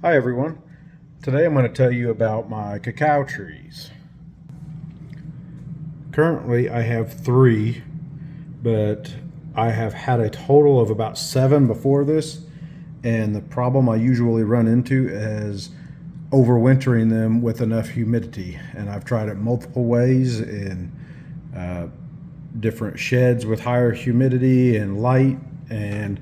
Hi everyone. Today I'm going to tell you about my cacao trees. Currently I have 3, but I have had a total of about 7 before this, and the problem I usually run into is overwintering them with enough humidity. And I've tried it multiple ways in different sheds with higher humidity and light, and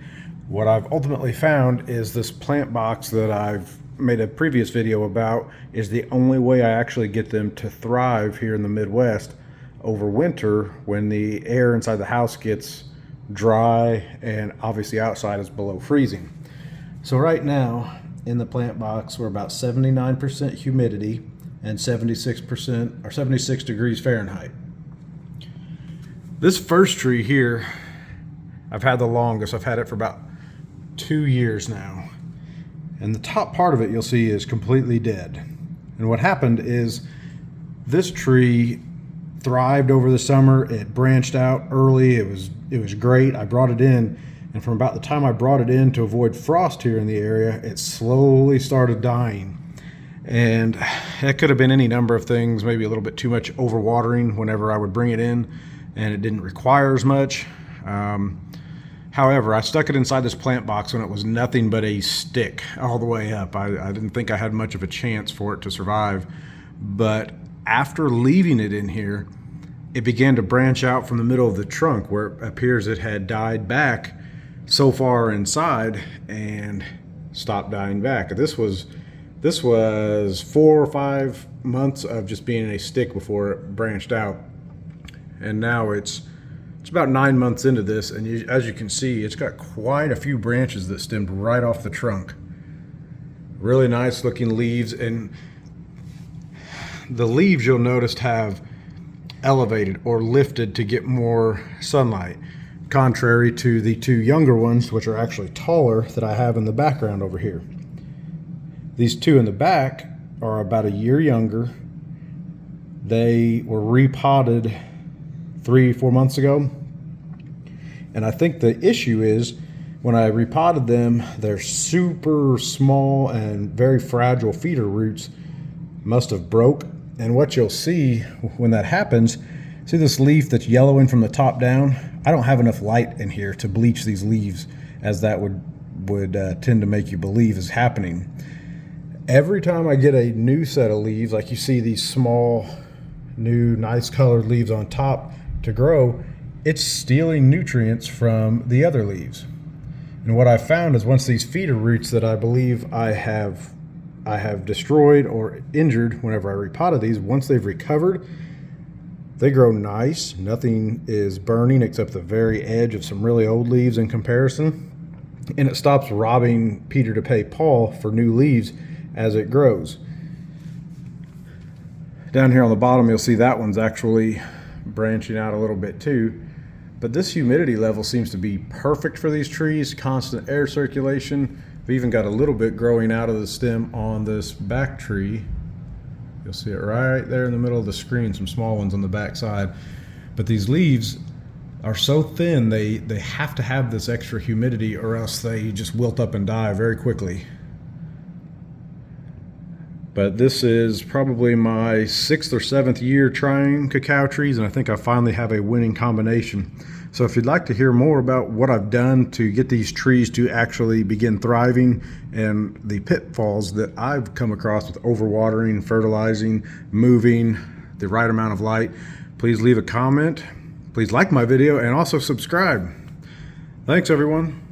what I've ultimately found is this plant box that I've made a previous video about is the only way I actually get them to thrive here in the Midwest over winter when the air inside the house gets dry and obviously outside is below freezing. So right now in the plant box we're about 79% humidity and 76% or 76 degrees Fahrenheit. This first tree here I've had the longest. I've had it for about 2 years now. And the top part of it you'll see is completely dead. And what happened is this tree thrived over the summer. It branched out early. It was great. I brought it in, and from about the time I brought it in to avoid frost here in the area, it slowly started dying. And that could have been any number of things, maybe a little bit too much overwatering whenever I would bring it in, and it didn't require as much. However, I stuck it inside this plant box when it was nothing but a stick all the way up. I didn't think I had much of a chance for it to survive. But after leaving it in here, it began to branch out from the middle of the trunk where it appears it had died back so far inside and stopped dying back. This was 4 or 5 months of just being a stick before it branched out. And now it's about 9 months into this, and as you can see, it's got quite a few branches that stemmed right off the trunk. Really nice looking leaves, and the leaves you'll notice have elevated or lifted to get more sunlight, contrary to the 2 younger ones, which are actually taller, that I have in the background over here. These 2 in the back are about a year younger. They were repotted 3-4 months ago, and I think the issue is when I repotted them, their super small and very fragile feeder roots must have broke. And what you'll see when that happens, see this leaf that's yellowing from the top down? I don't have enough light in here to bleach these leaves, as that would tend to make you believe is happening. Every time I get a new set of leaves, like you see these small new nice colored leaves on top to grow, it's stealing nutrients from the other leaves. And what I found is once these feeder roots that I believe I have destroyed or injured whenever I repotted these, once they've recovered, they grow nice. Nothing is burning except the very edge of some really old leaves in comparison. And it stops robbing Peter to pay Paul for new leaves as it grows. Down here on the bottom you'll see that one's actually branching out a little bit too, but this humidity level seems to be perfect for these trees. Constant air circulation. We've even got a little bit growing out of the stem on this back tree. You'll see it right there in the middle of the screen, some small ones on the back side. But these leaves are so thin, they have to have this extra humidity or else they just wilt up and die very quickly. But this is probably my 6th or 7th year trying cacao trees, and I think I finally have a winning combination. So if you'd like to hear more about what I've done to get these trees to actually begin thriving and the pitfalls that I've come across with overwatering, fertilizing, moving, the right amount of light, please leave a comment. Please like my video and also subscribe. Thanks everyone.